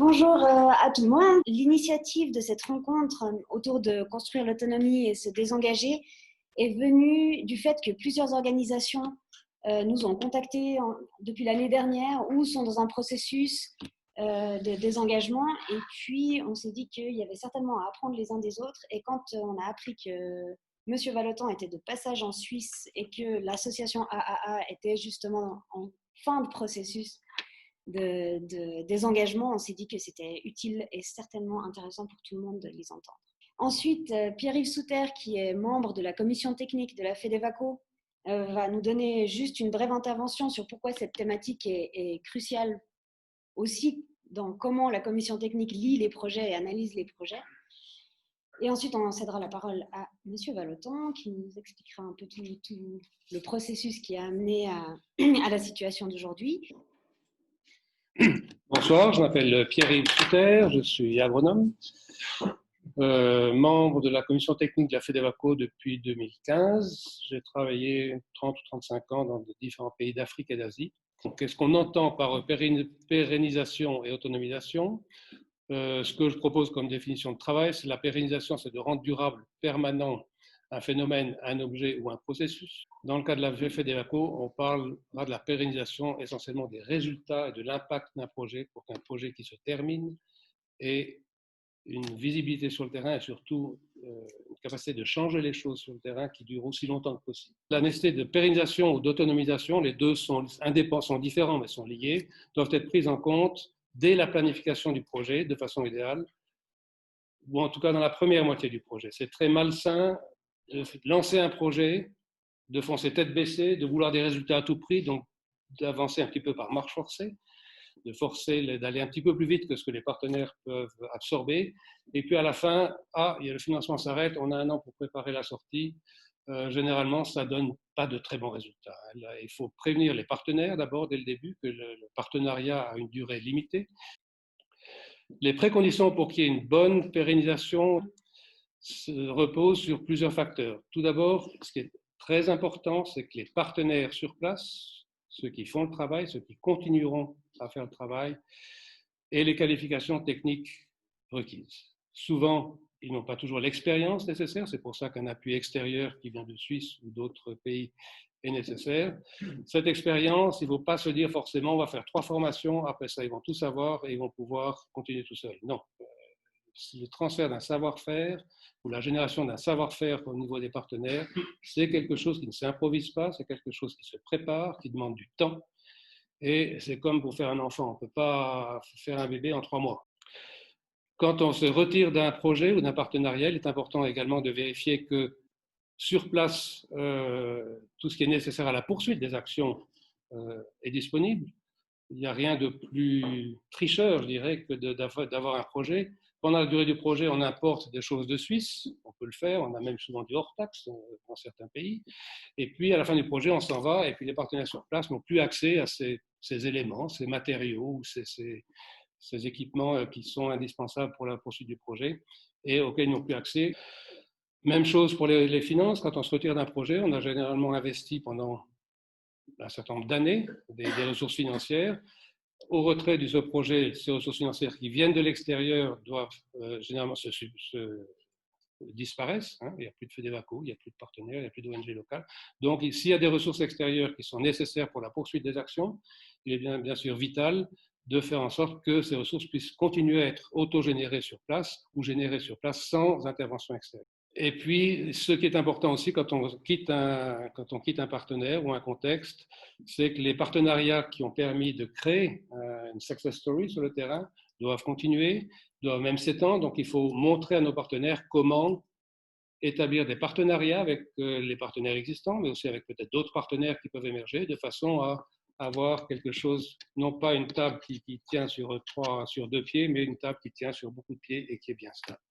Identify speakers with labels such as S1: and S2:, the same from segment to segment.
S1: Bonjour à tout le monde. L'initiative de cette rencontre autour de construire l'autonomie et se désengager est venue du fait que plusieurs organisations nous ont contactés depuis l'année dernière ou sont dans un processus de désengagement. Et puis, on s'est dit qu'il y avait certainement à apprendre les uns des autres. Et quand on a appris que Monsieur Vallotton était de passage en Suisse et que l'association AAA était justement en fin de processus de désengagement, on s'est dit que c'était utile et certainement intéressant pour tout le monde de les entendre. Ensuite, Pierre-Yves Souter, qui est membre de la commission technique de la FEDEVACO, va nous donner juste une brève intervention sur pourquoi cette thématique est cruciale aussi dans comment la commission technique lit les projets et analyse les projets. Et ensuite, on cédera la parole à Monsieur Vallotton, qui nous expliquera un peu tout le processus qui a amené à la situation d'aujourd'hui.
S2: Bonsoir, je m'appelle Pierre-Yves Souter, je suis agronome, membre de la commission technique de la FEDEVACO depuis 2015. J'ai travaillé 30 ou 35 ans dans différents pays d'Afrique et d'Asie. Qu'est-ce qu'on entend par pérennisation et autonomisation? Ce que je propose comme définition de travail, c'est la pérennisation, c'est de rendre durable, permanent, un phénomène, un objet ou un processus. Dans le cas de la FEDEVACO, on parlera de la pérennisation essentiellement des résultats et de l'impact d'un projet pour qu'un projet qui se termine ait une visibilité sur le terrain et surtout une capacité de changer les choses sur le terrain qui dure aussi longtemps que possible. La nécessité de pérennisation ou d'autonomisation, les deux sont indépendants, sont différents mais sont liés, doivent être prises en compte dès la planification du projet de façon idéale, ou en tout cas dans la première moitié du projet. C'est très malsain de lancer un projet, de foncer tête baissée, de vouloir des résultats à tout prix, donc d'avancer un petit peu par marche forcée, de forcer d'aller un petit peu plus vite que ce que les partenaires peuvent absorber. Et puis à la fin, le financement s'arrête, on a un an pour préparer la sortie. Généralement, ça ne donne pas de très bons résultats. Il faut prévenir les partenaires d'abord dès le début que le partenariat a une durée limitée. Les préconditions pour qu'il y ait une bonne pérennisation reposent sur plusieurs facteurs. Tout d'abord, ce qui est très important, c'est que les partenaires sur place, ceux qui font le travail, ceux qui continueront à faire le travail, aient les qualifications techniques requises. Souvent, ils n'ont pas toujours l'expérience nécessaire, c'est pour ça qu'un appui extérieur qui vient de Suisse ou d'autres pays est nécessaire. Cette expérience, il ne faut pas se dire forcément on va faire 3 formations, après ça ils vont tout savoir et ils vont pouvoir continuer tout seuls. Non, le transfert d'un savoir-faire ou la génération d'un savoir-faire au niveau des partenaires, c'est quelque chose qui ne s'improvise pas, c'est quelque chose qui se prépare, qui demande du temps. Et c'est comme pour faire un enfant, on ne peut pas faire un bébé en 3 mois. Quand on se retire d'un projet ou d'un partenariat, il est important également de vérifier que sur place, tout ce qui est nécessaire à la poursuite des actions est disponible. Il n'y a rien de plus tricheur, je dirais, que d'avoir un projet. Pendant la durée du projet, on importe des choses de Suisse, on peut le faire, on a même souvent du hors-taxe dans certains pays. Et puis, à la fin du projet, on s'en va, et puis les partenaires sur place n'ont plus accès à ces éléments, ces matériaux, ces équipements qui sont indispensables pour la poursuite du projet et auxquels ils n'ont plus accès. Même chose pour les finances, quand on se retire d'un projet, on a généralement investi pendant un certain nombre d'années des ressources financières. Au retrait de ce projet, ces ressources financières qui viennent de l'extérieur doivent généralement disparaissent. Il n'y a plus de FEDEVACO, il n'y a plus de partenaires, il n'y a plus d'ONG locales. Donc, s'il y a des ressources extérieures qui sont nécessaires pour la poursuite des actions, il est bien sûr vital de faire en sorte que ces ressources puissent continuer à être autogénérées sur place ou générées sur place sans intervention extérieure. Et puis, ce qui est important aussi quand on quitte un partenaire ou un contexte, c'est que les partenariats qui ont permis de créer une success story sur le terrain doivent continuer, doivent même s'étendre. Donc, il faut montrer à nos partenaires comment établir des partenariats avec les partenaires existants, mais aussi avec peut-être d'autres partenaires qui peuvent émerger, de façon à avoir quelque chose, non pas une table qui tient sur 2 pieds, mais une table qui tient sur beaucoup de pieds et qui est bien stable.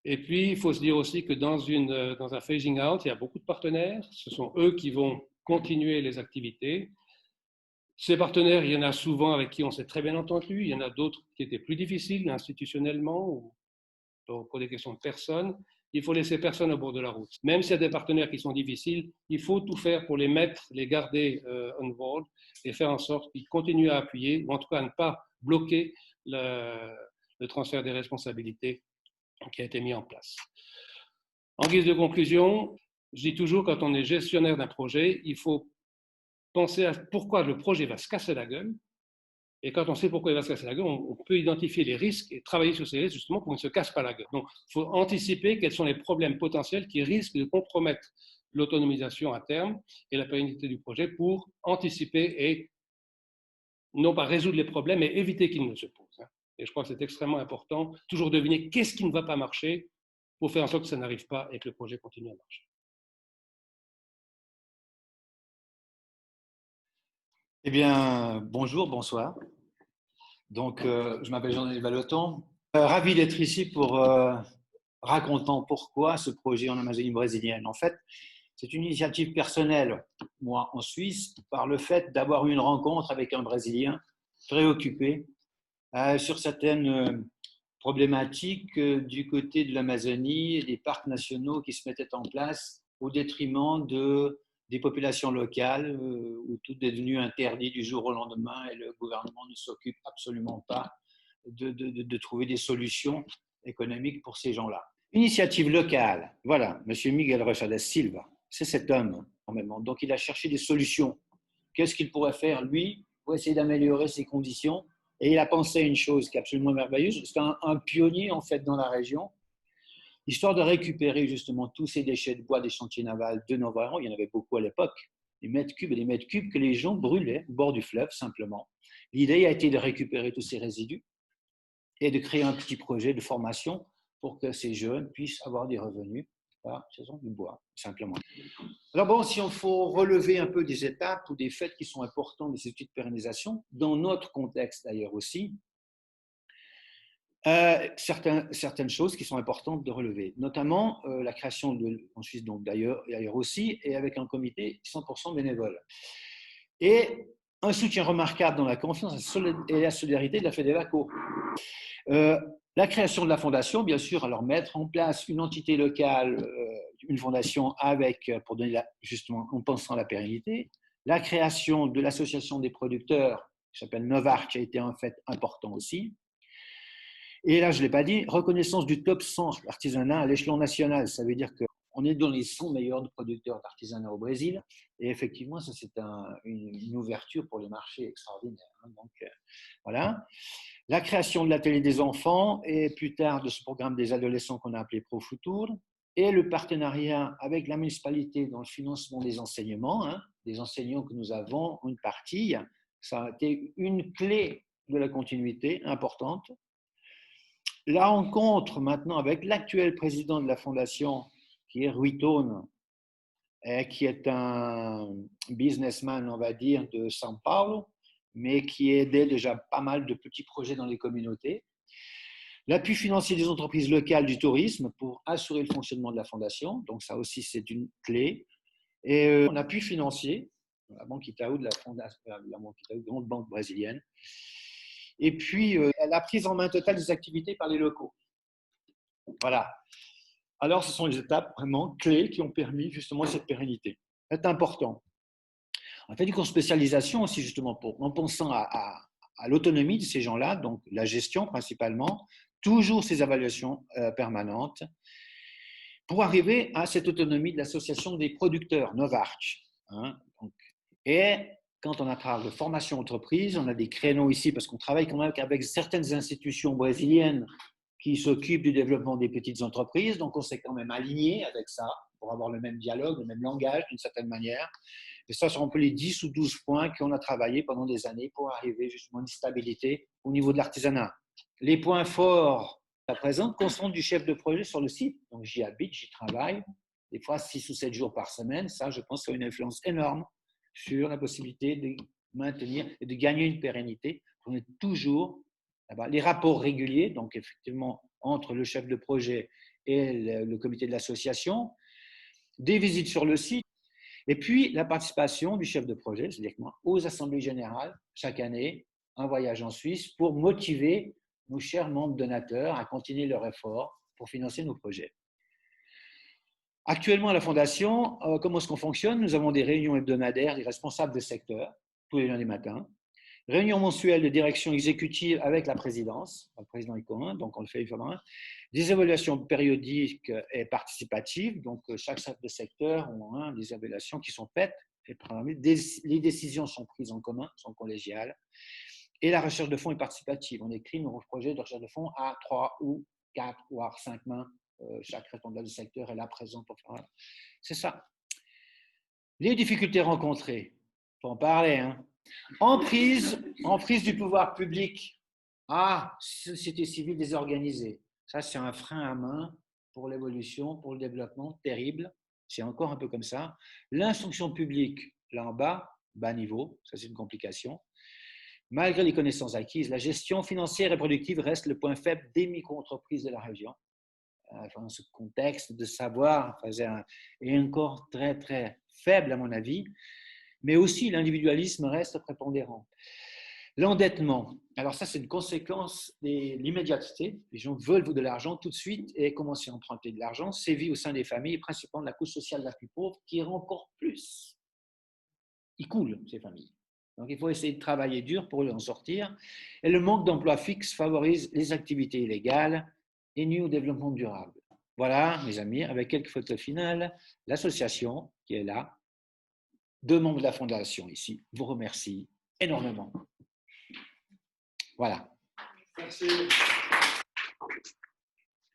S2: Et puis, il faut se dire aussi que dans un phasing out, il y a beaucoup de partenaires. Ce sont eux qui vont continuer les activités. Ces partenaires, il y en a souvent avec qui on s'est très bien entendu. Il y en a d'autres qui étaient plus difficiles institutionnellement ou pour des questions de personnes. Il faut laisser personne au bord de la route. Même s'il y a des partenaires qui sont difficiles, il faut tout faire pour les mettre, les garder on board et faire en sorte qu'ils continuent à appuyer, ou en tout cas à ne pas bloquer le transfert des responsabilités qui a été mis en place. En guise de conclusion, je dis toujours, quand on est gestionnaire d'un projet, il faut penser à pourquoi le projet va se casser la gueule. Et quand on sait pourquoi il va se casser la gueule, on peut identifier les risques et travailler sur ces risques justement pour qu'il ne se casse pas la gueule. Donc, il faut anticiper quels sont les problèmes potentiels qui risquent de compromettre l'autonomisation à terme et la pérennité du projet pour anticiper et non pas résoudre les problèmes, mais éviter qu'ils ne se posent. Et je crois que c'est extrêmement important, toujours deviner qu'est-ce qui ne va pas marcher pour faire en sorte que ça n'arrive pas et que le projet continue à marcher.
S3: Eh bien, bonjour, bonsoir. Donc, je m'appelle Jean-Denis Valoton. Ravi d'être ici pour racontant pourquoi ce projet en Amazonie brésilienne. En fait, c'est une initiative personnelle, moi en Suisse, par le fait d'avoir eu une rencontre avec un Brésilien préoccupé sur certaines problématiques du côté de l'Amazonie et des parcs nationaux qui se mettaient en place au détriment des populations locales, où tout est devenu interdit du jour au lendemain et le gouvernement ne s'occupe absolument pas de trouver des solutions économiques pour ces gens-là. Initiative locale, voilà, M. Miguel Rocha Silva, c'est cet homme, normalement. Donc il a cherché des solutions. Qu'est-ce qu'il pourrait faire, lui, pour essayer d'améliorer ses conditions? Et il a pensé à une chose qui est absolument merveilleuse. C'est un pionnier, en fait, dans la région, histoire de récupérer justement tous ces déchets de bois des chantiers navals de Novaron. Il y en avait beaucoup à l'époque, des mètres cubes et des mètres cubes que les gens brûlaient au bord du fleuve, simplement. L'idée a été de récupérer tous ces résidus et de créer un petit projet de formation pour que ces jeunes puissent avoir des revenus par saison du bois, simplement. Alors bon, si on faut relever un peu des étapes ou des faits qui sont importants des études de pérennisation, dans notre contexte d'ailleurs aussi, certaines choses qui sont importantes de relever, notamment la création en Suisse, donc d'ailleurs aussi, et avec un comité 100% bénévole. Et un soutien remarquable dans la confiance et la solidarité de la FEDEVACO. La création de la fondation, bien sûr, alors mettre en place une entité locale, une fondation pour donner justement en pensant à la pérennité. La création de l'association des producteurs, qui s'appelle Novarc, qui a été un fait important aussi. Et là, je ne l'ai pas dit, reconnaissance du top 100 artisanat à l'échelon national. Ça veut dire qu'on est dans les 100 meilleurs producteurs d'artisanat au Brésil. Et effectivement, ça, c'est une ouverture pour les marchés extraordinaire. Donc, voilà. La création de l'atelier des enfants et plus tard de ce programme des adolescents qu'on a appelé Pro Futur. Et le partenariat avec la municipalité dans le financement des enseignements, des enseignants que nous avons, une partie. Ça a été une clé de la continuité importante. La rencontre maintenant avec l'actuel président de la fondation, qui est Rui Tone, qui est un businessman, on va dire, de São Paulo, mais qui aidait déjà pas mal de petits projets dans les communautés. L'appui financier des entreprises locales du tourisme pour assurer le fonctionnement de la fondation, donc ça aussi c'est une clé. Et un appui financier, la Banque Itaú, la Banque Itaú, grande banque brésilienne. Et puis, la prise en main totale des activités par les locaux. Voilà. Alors, ce sont les étapes vraiment clés qui ont permis justement cette pérennité. C'est important. On fait du cours de spécialisation aussi, justement, en pensant à l'autonomie de ces gens-là, donc la gestion principalement, toujours ces évaluations permanentes, pour arriver à cette autonomie de l'association des producteurs, Novarc. Et quand on parle de formation entreprise, on a des créneaux ici parce qu'on travaille quand même avec certaines institutions brésiliennes qui s'occupent du développement des petites entreprises. Donc, on s'est quand même aligné avec ça pour avoir le même dialogue, le même langage d'une certaine manière. Et ça sont un peu les 10 ou 12 points qu'on a travaillé pendant des années pour arriver justement à une stabilité au niveau de l'artisanat. Les points forts à présent concernent du chef de projet sur le site. Donc, j'y habite, j'y travaille, des fois 6 ou 7 jours par semaine. Ça, je pense, a une influence énorme sur la possibilité de maintenir et de gagner une pérennité. On est toujours là-bas. Les rapports réguliers, donc effectivement, entre le chef de projet et le comité de l'association, des visites sur le site, et puis la participation du chef de projet, c'est-à-dire aux assemblées générales, chaque année, un voyage en Suisse pour motiver nos chers membres donateurs à continuer leur effort pour financer nos projets. Actuellement, à la Fondation, comment est-ce qu'on fonctionne? Nous avons des réunions hebdomadaires des responsables de secteur, tous les lundis matins. Réunion mensuelle de direction exécutive avec la présidence, le président est commun, donc on le fait évidemment. Des évaluations périodiques et participatives, donc chaque chef de secteur a des évaluations qui sont faites et les décisions sont prises en commun, sont collégiales. Et la recherche de fonds est participative. On écrit nos projets de recherche de fonds à 3 ou 4 voire 5 mains. Chaque responsable du secteur est là présent pour faire. C'est ça. Les difficultés rencontrées, il faut en parler, hein. Emprise du pouvoir public. Société civile désorganisée. Ça, c'est un frein à main pour l'évolution, pour le développement, terrible. C'est encore un peu comme ça. L'instruction publique, là en bas niveau, ça c'est une complication. Malgré les connaissances acquises, la gestion financière et productive reste le point faible des micro-entreprises de la région. Dans ce contexte de savoir est encore très, très faible à mon avis, mais aussi l'individualisme reste prépondérant. L'endettement, alors ça c'est une conséquence de l'immédiateté. Les gens veulent de l'argent tout de suite et commencer à emprunter de l'argent, sévit au sein des familles, principalement de la couche sociale la plus pauvre, qui est encore plus. Ils coulent, ces familles. Donc il faut essayer de travailler dur pour en sortir. Et le manque d'emploi fixe favorise les activités illégales et nuit au développement durable. Voilà, mes amis, avec quelques photos finales, l'association qui est là, 2 membres de la fondation ici, vous remercie énormément. Voilà.
S2: Merci.